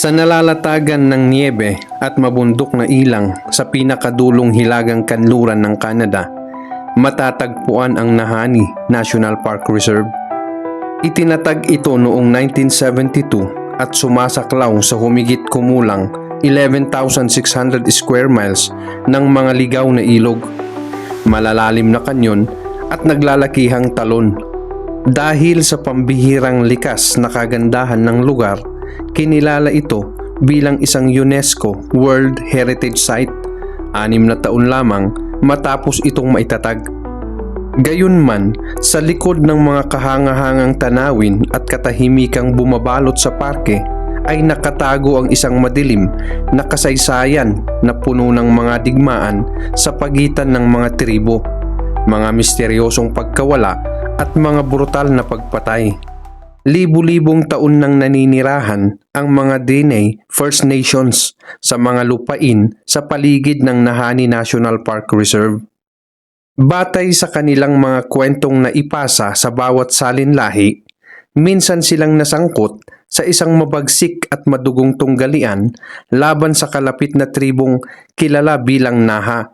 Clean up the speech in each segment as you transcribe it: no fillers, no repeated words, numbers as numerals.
Sa nalalatagan ng niyebe at mabundok na ilang sa pinakadulong hilagang kanluran ng Canada, matatagpuan ang Nahanni National Park Reserve. Itinatag ito noong 1972 at sumasaklaw sa humigit kumulang 11,600 square miles ng mga ligaw na ilog, malalalim na kanyon at naglalakihang talon. Dahil sa pambihirang likas na kagandahan ng lugar, kinilala ito bilang isang UNESCO World Heritage Site 6 na taon lamang matapos itong maitatag. Gayunman, sa likod ng mga kahangahangang tanawin at katahimikang bumabalot sa parke ay nakatago ang isang madilim na kasaysayan na puno ng mga digmaan sa pagitan ng mga tribo, mga misteryosong pagkawala at mga brutal na pagpatay. Libu-libong taon nang naninirahan ang mga Dene First Nations sa mga lupain sa paligid ng Nahanni National Park Reserve. Batay sa kanilang mga kwentong naipasa sa bawat salinlahi, minsan silang nasangkot sa isang mabagsik at madugong tunggalian laban sa kalapit na tribong kilala bilang Naha.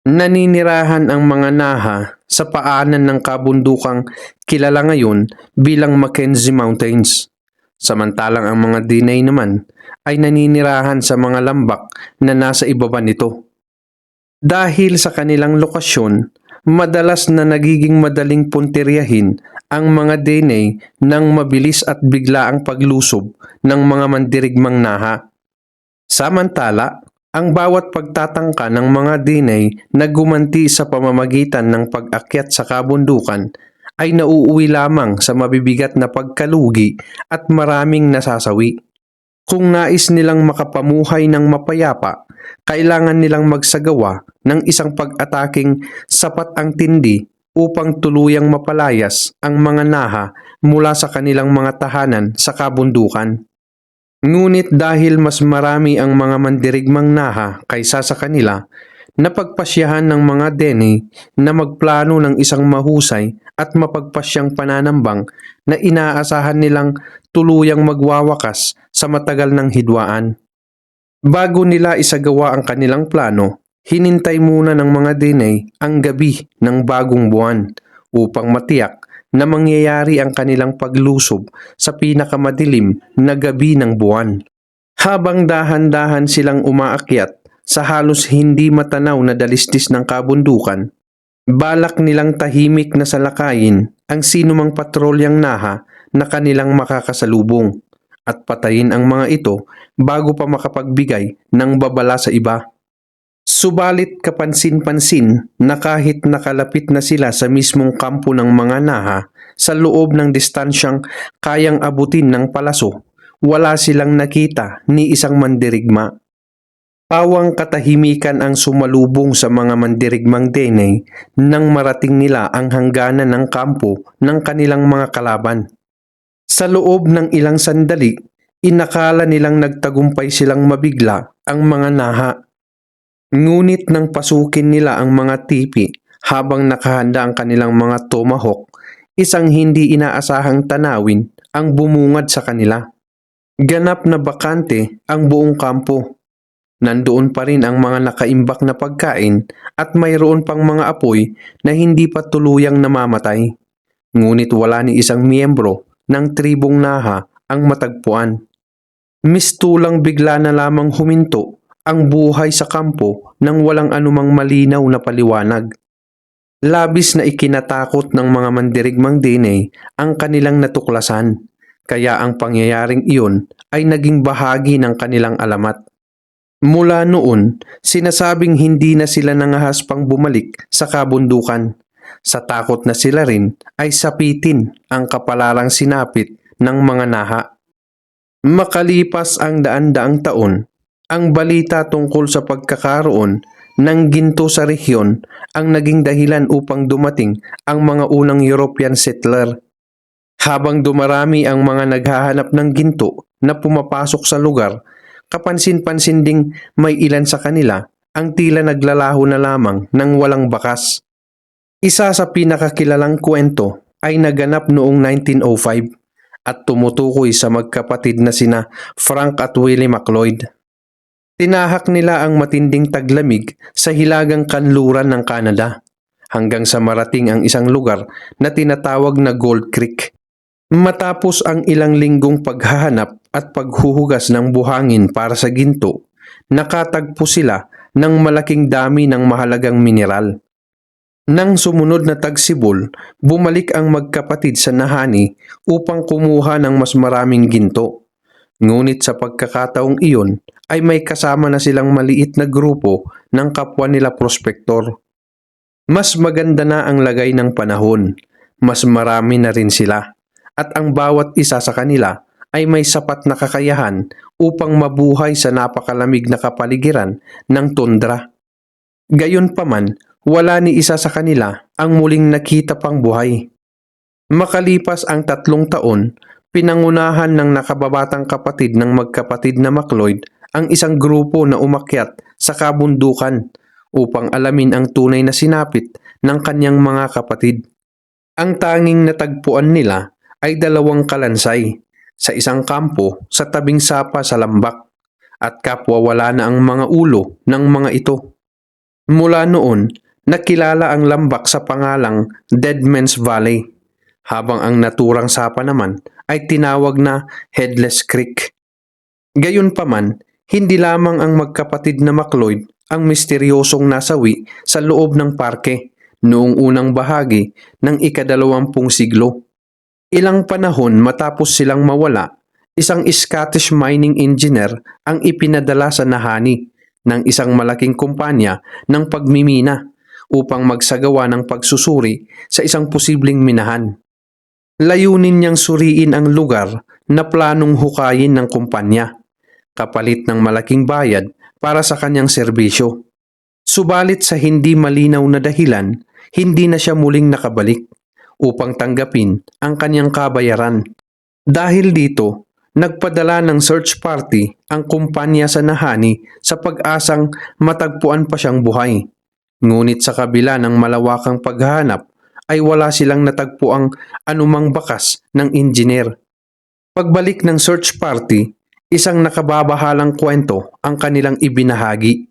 Naninirahan ang mga Naha sa paanan ng kabundukang kilala ngayon bilang Mackenzie Mountains. Samantalang ang mga Dene naman ay naninirahan sa mga lambak na nasa ibaba nito. Dahil sa kanilang lokasyon, madalas na nagiging madaling puntiryahin ang mga Dene ng mabilis at biglaang paglusob ng mga mandirigmang Naha. Samantala, ang bawat pagtatangka ng mga Dene na gumanti sa pamamagitan ng pag-akyat sa kabundukan ay nauuwi lamang sa mabibigat na pagkalugi at maraming nasasawi. Kung nais nilang makapamuhay ng mapayapa, kailangan nilang magsagawa ng isang pag-ataking sapat ang tindi upang tuluyang mapalayas ang mga Naha mula sa kanilang mga tahanan sa kabundukan. Ngunit dahil mas marami ang mga mandirigmang Naha kaysa sa kanila, napagpasyahan ng mga Dene na magplano ng isang mahusay at mapagpasyang pananambang na inaasahan nilang tuluyang magwawakas sa matagal ng hidwaan. Bago nila isagawa ang kanilang plano, hinintay muna ng mga Dene ang gabi ng bagong buwan upang matiyak na mangyayari ang kanilang paglusob sa pinakamadilim na gabi ng buwan. Habang dahan-dahan silang umaakyat sa halos hindi matanaw na dalisdis ng kabundukan, balak nilang tahimik na salakayin ang sinumang patrolyang Naha na kanilang makakasalubong at patayin ang mga ito bago pa makapagbigay ng babala sa iba. Subalit kapansin-pansin na kahit nakalapit na sila sa mismong kampo ng mga Naha sa loob ng distansyang kayang abutin ng palaso, wala silang nakita ni isang mandirigma. Pawang katahimikan ang sumalubong sa mga mandirigmang Dene nang marating nila ang hangganan ng kampo ng kanilang mga kalaban. Sa loob ng ilang sandali, inakala nilang nagtagumpay silang mabigla ang mga Naha. Ngunit nang pasukin nila ang mga tipi habang nakahanda ang kanilang mga tomahawk, isang hindi inaasahang tanawin ang bumungad sa kanila. Ganap na bakante ang buong kampo. Nandoon pa rin ang mga nakaimbak na pagkain at mayroon pang mga apoy na hindi pa tuluyang namamatay. Ngunit wala ni isang miyembro ng tribong Naha ang matagpuan. Mistulang bigla na lamang huminto ang buhay sa kampo nang walang anumang malinaw na paliwanag. Labis na ikinatakot ng mga mandirigmang Dene ang kanilang natuklasan, kaya ang pangyayaring iyon ay naging bahagi ng kanilang alamat. Mula noon, sinasabing hindi na sila nangahas pang bumalik sa kabundukan. Sa takot na sila rin ay sapitin ang kapalalang sinapit ng mga Naha. Makalipas ang daan-daang taon, ang balita tungkol sa pagkakaroon ng ginto sa rehiyon ang naging dahilan upang dumating ang mga unang European settler. Habang dumarami ang mga naghahanap ng ginto na pumapasok sa lugar, kapansin-pansin ding may ilan sa kanila ang tila naglalaho na lamang ng walang bakas. Isa sa pinakakilalang kwento ay naganap noong 1905 at tumutukoy sa magkapatid na sina Frank at Willie McLeod. Tinahak nila ang matinding taglamig sa hilagang kanluran ng Canada hanggang sa marating ang isang lugar na tinatawag na Gold Creek. Matapos ang ilang linggong paghahanap at paghuhugas ng buhangin para sa ginto, nakatagpo sila ng malaking dami ng mahalagang mineral. Nang sumunod na tagsibol, bumalik ang magkapatid sa Nahanni upang kumuha ng mas maraming ginto. Ngunit sa pagkakataong iyon ay may kasama na silang maliit na grupo ng kapwa nila prospektor. Mas maganda na ang lagay ng panahon, mas marami na rin sila, at ang bawat isa sa kanila ay may sapat na kakayahan upang mabuhay sa napakalamig na kapaligiran ng tundra. Gayunpaman, wala ni isa sa kanila ang muling nakita pang buhay. Makalipas ang 3 taon, pinangunahan ng nakababatang kapatid ng magkapatid na McLeod ang isang grupo na umakyat sa kabundukan upang alamin ang tunay na sinapit ng kanyang mga kapatid. Ang tanging natagpuan nila ay 2 kalansay sa isang kampo sa tabing sapa sa lambak at kapwa wala na ang mga ulo ng mga ito. Mula noon, nakilala ang lambak sa pangalang Dead Man's Valley, habang ang naturang sapa naman ay tinawag na Headless Creek. Gayunpaman, hindi lamang ang magkapatid na McLeod ang misteryosong nasawi sa loob ng parke noong unang bahagi ng ika-20 siglo. Ilang panahon matapos silang mawala, isang Scottish mining engineer ang ipinadala sa Nahanni ng isang malaking kumpanya ng pagmimina upang magsagawa ng pagsusuri sa isang posibleng minahan. Layunin niyang suriin ang lugar na planong hukayin ng kumpanya, kapalit ng malaking bayad para sa kanyang serbisyo. Subalit sa hindi malinaw na dahilan, hindi na siya muling nakabalik upang tanggapin ang kanyang kabayaran. Dahil dito, nagpadala ng search party ang kumpanya sa Nahanni sa pag-asang matagpuan pa siyang buhay. Ngunit sa kabila ng malawakang paghahanap ay wala silang natagpuang anumang bakas ng engineer. Pagbalik ng search party, isang nakababahalang kwento ang kanilang ibinahagi.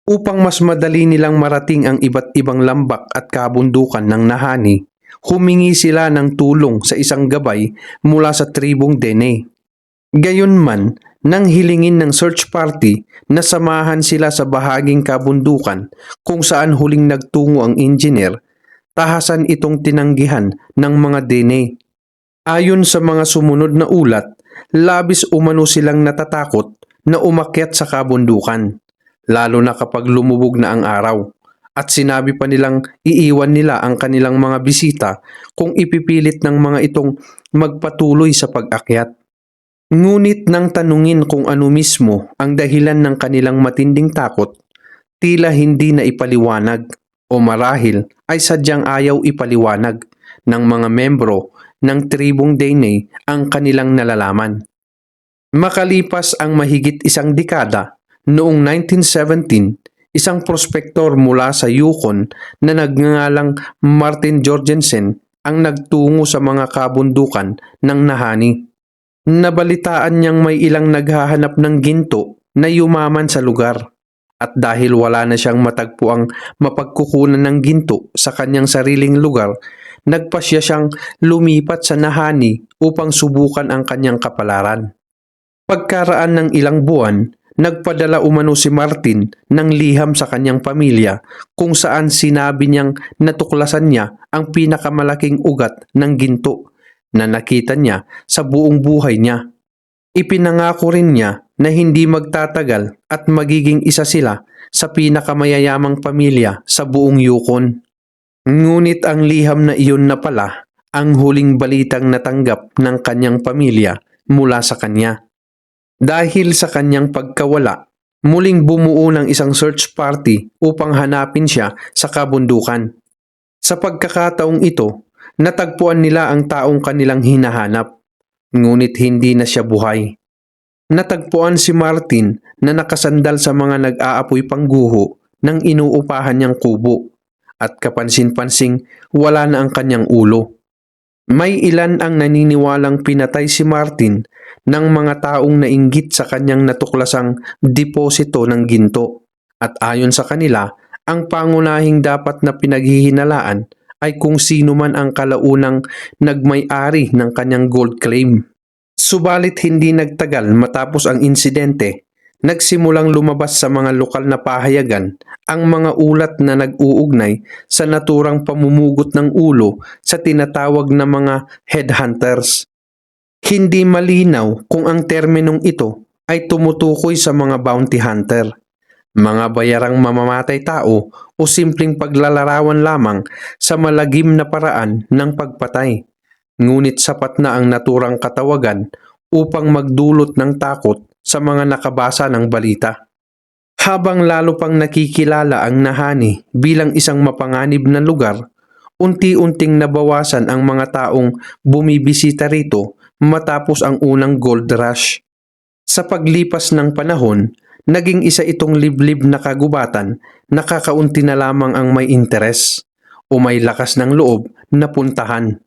Upang mas madali nilang marating ang iba't ibang lambak at kabundukan ng Nahanni, humingi sila ng tulong sa isang gabay mula sa tribong Dene. Gayunman, nang hilingin ng search party na samahan sila sa bahaging kabundukan kung saan huling nagtungo ang engineer, tahasan itong tinanggihan ng mga Dene. Ayon sa mga sumunod na ulat, labis umano silang natatakot na umakyat sa kabundukan, lalo na kapag lumubog na ang araw, at sinabi pa nilang iiwan nila ang kanilang mga bisita kung ipipilit ng mga itong magpatuloy sa pag-akyat. Ngunit nang tanungin kung ano mismo ang dahilan ng kanilang matinding takot, tila hindi na ipaliwanag o marahil ay sadyang ayaw ipaliwanag ng mga membro ng tribong Dene ang kanilang nalalaman. Makalipas ang mahigit 1 dekada, noong 1917, isang prospektor mula sa Yukon na nagngangalang Martin Jorgensen ang nagtungo sa mga kabundukan ng Nahanni. Nabalitaan niyang may ilang naghahanap ng ginto na yumaman sa lugar, at dahil wala na siyang matagpuang mapagkukunan ng ginto sa kanyang sariling lugar, nagpasya siyang lumipat sa Nahanni upang subukan ang kanyang kapalaran. Pagkaraan ng ilang buwan, nagpadala umano si Martin ng liham sa kanyang pamilya kung saan sinabi niyang natuklasan niya ang pinakamalaking ugat ng ginto na nakita niya sa buong buhay niya. Ipinangako rin niya na hindi magtatagal at magiging isa sila sa pinakamayayamang pamilya sa buong Yukon. Ngunit ang liham na iyon na pala ang huling balitang natanggap ng kanyang pamilya mula sa kanya. Dahil sa kanyang pagkawala, muling bumuo ng isang search party upang hanapin siya sa kabundukan. Sa pagkakataong ito, natagpuan nila ang taong kanilang hinahanap, ngunit hindi na siya buhay. Natagpuan si Martin na nakasandal sa mga nag-aapoy pangguho ng inuupahan niyang kubo, at kapansin-pansing wala na ang kanyang ulo. May ilan ang naniniwalang pinatay si Martin ng mga taong nainggit sa kanyang natuklasang deposito ng ginto. At ayon sa kanila, ang pangunahing dapat na pinaghihinalaan ay kung sino man ang kalaunang nagmay-ari ng kanyang gold claim. Subalit hindi nagtagal matapos ang insidente, nagsimulang lumabas sa mga lokal na pahayagan ang mga ulat na nag-uugnay sa naturang pamumugot ng ulo sa tinatawag na mga headhunters. Hindi malinaw kung ang terminong ito ay tumutukoy sa mga bounty hunter, mga bayarang mamamatay tao o simpleng paglalarawan lamang sa malagim na paraan ng pagpatay. Ngunit sapat na ang naturang katawagan upang magdulot ng takot sa mga nakabasa ng balita. Habang lalo pang nakikilala ang Nahanni bilang isang mapanganib na lugar, unti-unting nabawasan ang mga taong bumibisita rito matapos ang unang gold rush. Sa paglipas ng panahon, naging isa itong liblib na kagubatan na kakaunti na lamang ang may interes o may lakas ng loob na puntahan.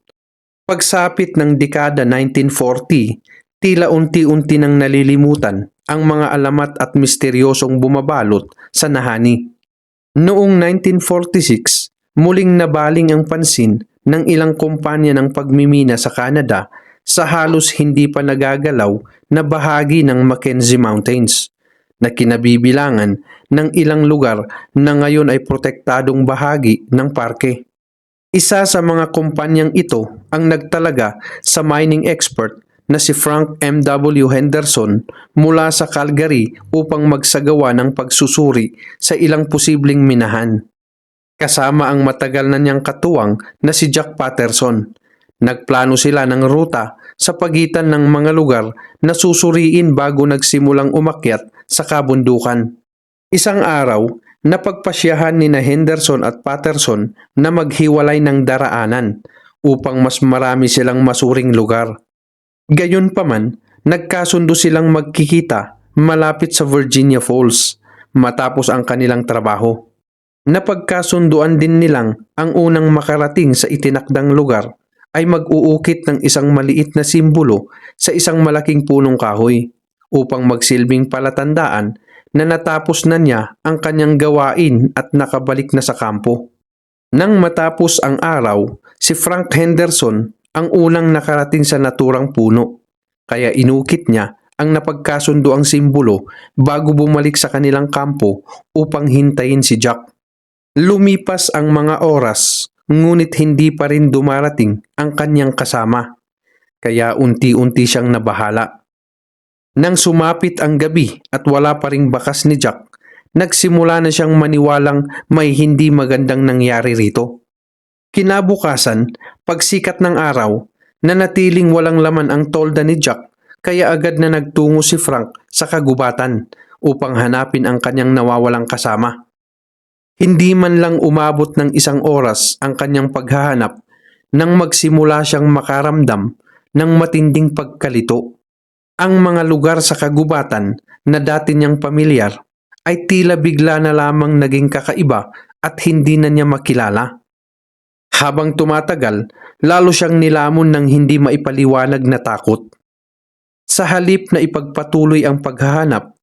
Pagsapit ng dekada 1940, tila unti-unti nang nalilimutan ang mga alamat at misteryosong bumabalot sa Nahanni. Noong 1946, muling nabaling ang pansin ng ilang kumpanya ng pagmimina sa Canada sa halos hindi pa nagagalaw na bahagi ng Mackenzie Mountains, na kinabibilangan ng ilang lugar na ngayon ay protektadong bahagi ng parke. Isa sa mga kumpanyang ito ang nagtalaga sa mining expert na si Frank M.W. Henderson mula sa Calgary upang magsagawa ng pagsusuri sa ilang posibleng minahan. Kasama ang matagal na niyang katuwang na si Jack Patterson, nagplano sila ng ruta sa pagitan ng mga lugar na susuriin bago nagsimulang umakyat sa kabundukan. Isang araw, napagpasyahan ni na Henderson at Patterson na maghiwalay ng daraanan upang mas marami silang masuring lugar. Gayunpaman, nagkasundo silang magkikita malapit sa Virginia Falls matapos ang kanilang trabaho. Napagkasunduan din nilang ang unang makarating sa itinakdang lugar ay mag-uukit ng isang maliit na simbolo sa isang malaking punong kahoy upang magsilbing palatandaan na natapos na niya ang kanyang gawain at nakabalik na sa kampo. Nang matapos ang araw, si Frank Henderson ang unang nakarating sa naturang puno, kaya inukit niya ang napagkasundoang simbolo bago bumalik sa kanilang kampo upang hintayin si Jack. Lumipas ang mga oras, ngunit hindi pa rin dumarating ang kanyang kasama, kaya unti-unti siyang nabahala. Nang sumapit ang gabi at wala pa ring bakas ni Jack, nagsimula na siyang maniwalang may hindi magandang nangyari rito. Kinabukasan, pagsikat ng araw, nanatiling walang laman ang tolda ni Jack, kaya agad na nagtungo si Frank sa kagubatan upang hanapin ang kanyang nawawalang kasama. Hindi man lang umabot ng isang oras ang kanyang paghahanap nang magsimula siyang makaramdam ng matinding pagkalito. Ang mga lugar sa kagubatan na dati niyang pamilyar ay tila bigla na lamang naging kakaiba at hindi na niya makilala. Habang tumatagal, lalo siyang nilamon ng hindi maipaliwanag na takot. Sa halip na ipagpatuloy ang paghahanap,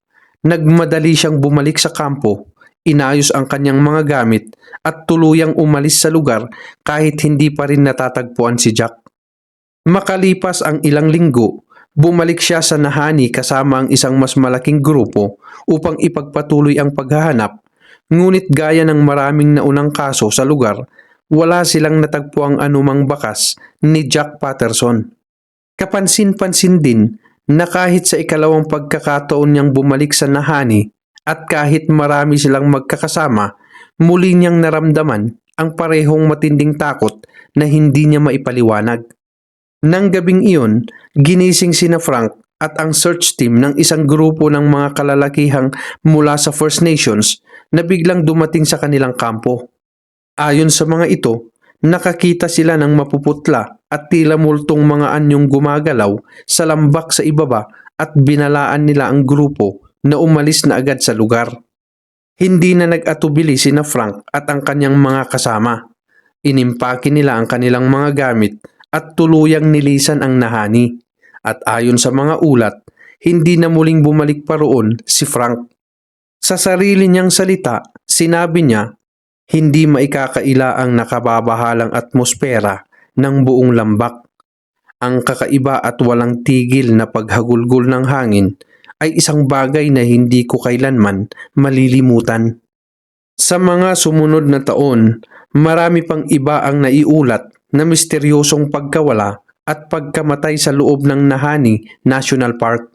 nagmadali siyang bumalik sa kampo, inayos ang kanyang mga gamit at tuluyang umalis sa lugar kahit hindi pa rin natatagpuan si Jack. Makalipas ang ilang linggo, bumalik siya sa Nahanni kasama ang isang mas malaking grupo upang ipagpatuloy ang paghahanap, ngunit gaya ng maraming naunang kaso sa lugar, wala silang natagpuang anumang bakas ni Jack Patterson. Kapansin-pansin din na kahit sa ikalawang pagkakataon niyang bumalik sa Nahanni at kahit marami silang magkakasama, muli niyang naramdaman ang parehong matinding takot na hindi niya maipaliwanag. Nang gabing iyon, ginising sina Frank at ang search team ng isang grupo ng mga kalalakihang mula sa First Nations na biglang dumating sa kanilang kampo. Ayon sa mga ito, nakakita sila ng mapuputla at tila multong mga anyong gumagalaw sa lambak sa ibaba at binalaan nila ang grupo na umalis na agad sa lugar. Hindi na nag-atubili sina Frank at ang kanyang mga kasama. Inimpake nila ang kanilang mga gamit at tuluyang nilisan ang nahani. At ayon sa mga ulat, hindi na muling bumalik pa roon si Frank. Sa sarili niyang salita, sinabi niya, hindi maikakaila ang nakababahalang atmosfera ng buong Lambak. Ang kakaiba at walang tigil na paghagulgol ng hangin ay isang bagay na hindi ko kailanman malilimutan. Sa mga sumunod na taon, marami pang iba ang naiulat na misteryosong pagkawala at pagkamatay sa loob ng Nahani National Park.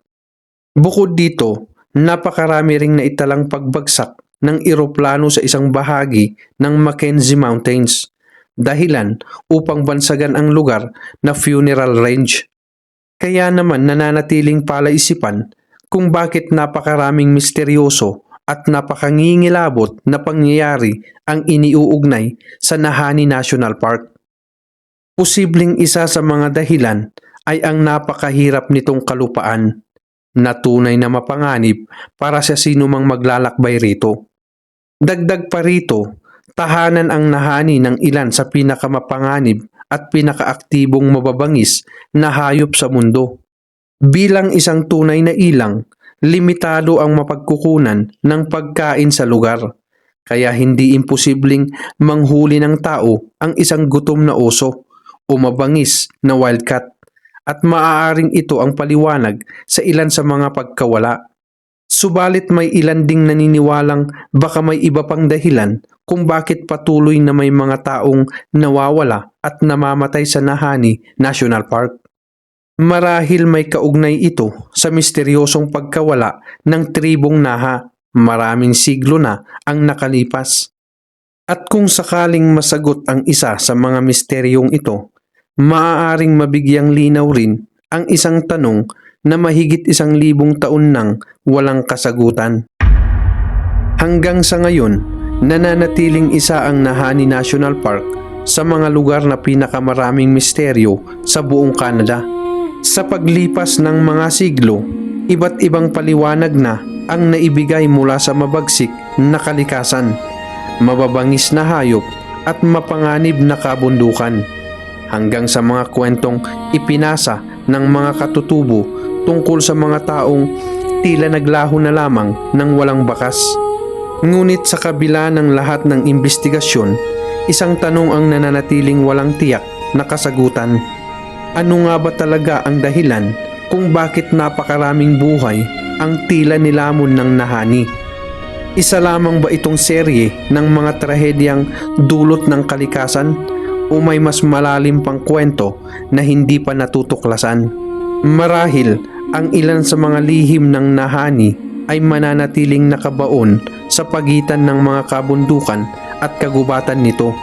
Bukod dito, napakarami ring naitalang pagbagsak ng eroplano sa isang bahagi ng Mackenzie Mountains, dahilan upang bansagan ang lugar na funeral range. Kaya naman nananatiling palaisipan kung bakit napakaraming misteryoso at napakangingilabot na pangyayari ang iniuugnay sa Nahani National Park. Posibleng isa sa mga dahilan ay ang napakahirap nitong kalupaan na tunay na mapanganib para sa sinumang maglalakbay rito. Dagdag pa rito, tahanan ang Nahani ng ilan sa pinakamapanganib at pinakaaktibong mababangis na hayop sa mundo. Bilang isang tunay na ilang, limitado ang mapagkukunan ng pagkain sa lugar. Kaya hindi imposibleng manghuli ng tao ang isang gutom na oso o mabangis na wildcat. At maaaring ito ang paliwanag sa ilan sa mga pagkawala. Subalit may ilan ding naniniwalang baka may iba pang dahilan kung bakit patuloy na may mga taong nawawala at namamatay sa Nahani National Park. Marahil may kaugnay ito sa misteryosong pagkawala ng tribong Naha, maraming siglo na ang nakalipas. At kung sakaling masagot ang isa sa mga misteryong ito, maaaring mabigyang linaw rin ang isang tanong na mahigit 1,000 taon nang walang kasagutan. Hanggang sa ngayon, nananatiling isa ang Nahani National Park sa mga lugar na pinakamaraming misteryo sa buong Canada. Sa paglipas ng mga siglo, iba't ibang paliwanag na ang naibigay mula sa mabagsik na kalikasan, mababangis na hayop at mapanganib na kabundukan, hanggang sa mga kwentong ipinasa ng mga katutubo tungkol sa mga taong tila naglaho na lamang ng walang bakas. Ngunit sa kabila ng lahat ng investigasyon, isang tanong ang nananatiling walang tiyak na kasagutan. Ano nga ba talaga ang dahilan kung bakit napakaraming buhay ang tila nilamon ng Nahani? Isa lamang ba itong serye ng mga trahedyang dulot ng kalikasan o may mas malalim pang kwento na hindi pa natutuklasan? Marahil ang ilan sa mga lihim ng Nahani ay mananatiling nakabaon sa pagitan ng mga kabundukan at kagubatan nito.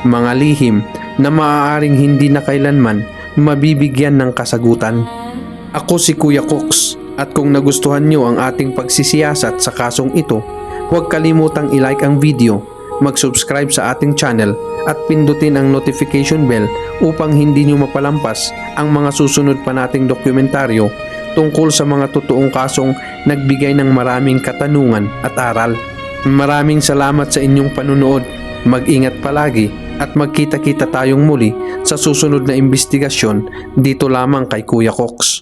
Mga lihim na maaaring hindi na kailanman mabibigyan ng kasagutan. Ako si Kuya Cox, at kung nagustuhan nyo ang ating pagsisiyasat sa kasong ito, huwag kalimutang i-like ang video, mag-subscribe sa ating channel at pindutin ang notification bell upang hindi nyo mapalampas ang mga susunod pa nating dokumentaryo tungkol sa mga totoong kasong nagbigay ng maraming katanungan at aral. Maraming salamat sa inyong panunood. Mag-ingat palagi at magkita-kita tayong muli sa susunod na investigasyon dito lamang kay Kuya Cox.